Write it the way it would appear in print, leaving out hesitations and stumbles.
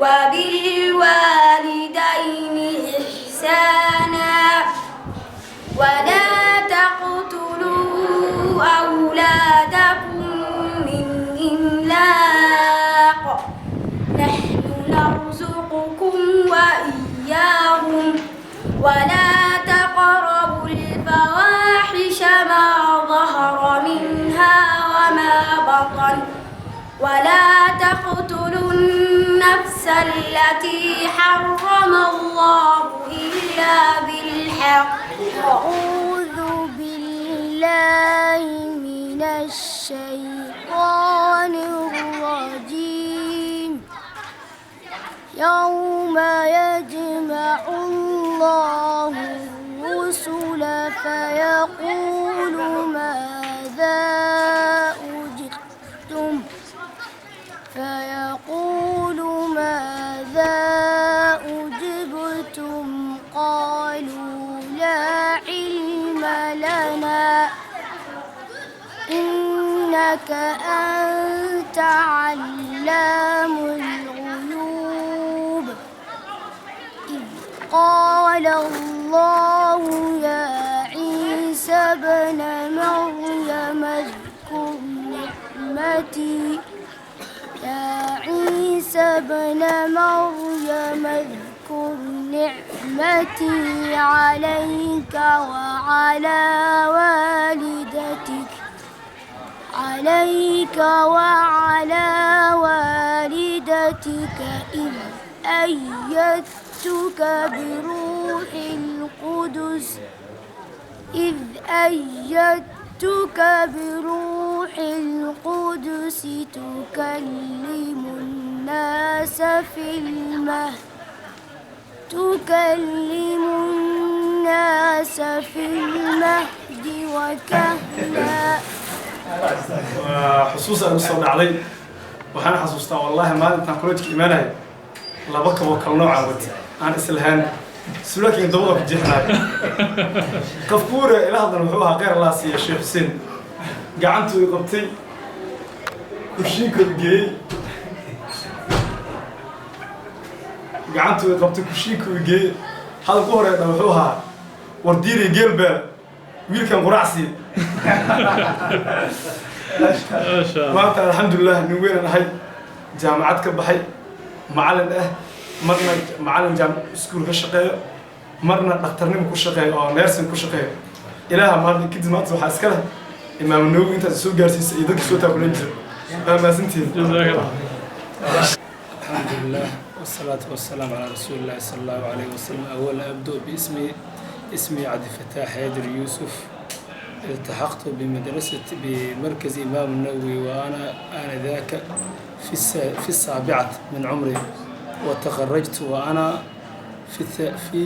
وبالوالدين إحسانا ولا تقتلوا أولادكم من إملاق نحن نرزقكم وإياهم ولا تقربوا الفواحش ما ظهر منها وما بطن ولا تقتلوا النفس التي حرم الله إلا بالحق أعوذ بالله من الشيطان الرجيم يوم يجمع الله الرسل فيقول ماذا أجبتم قالوا لا علم لنا إنك أنت علام الغيوب إذ قال الله يا عيسى ابن مريم اذكر نعمتي عليك وعلى والدتك إذ أيدتك بروح القدس تكلم الناس في المهد وكهلا حصوصا المصطلح علي وحنا حصوصتا والله ما أنت كلوتك إيمانه لبك وكل نوع عود أنا إسلهان سلوك يندوق في الجحنة كفورة إلى هذا المحوها غير الله سي الشيخ حسين قعنتو يقبتي كشيك الجي قعنتو يقبتي كشيك الجي هذا قهر المحوها ورديري قلبه ويل كان قرعسي ما أنت الحمد لله نوين أنا هاي جامعة كبحي معلن مرنا معلم جامعة سكول كشقة مرنا دكتورني كشقة أو نيرسين كشقة إلها مرنا كده ما تروح عسكرها إمام النووي أنت تسوق جالس يدك سوتها بلنجر ما سنتين الحمد لله والصلاة والسلام على رسول الله صلى الله عليه وسلم. أولا أبدأ اسمي عبد الفتاح حيدر يوسف. التحقت بمركز إمام النووي وأنا آنذاك في السابعة من عمري، وتخرجت وأنا في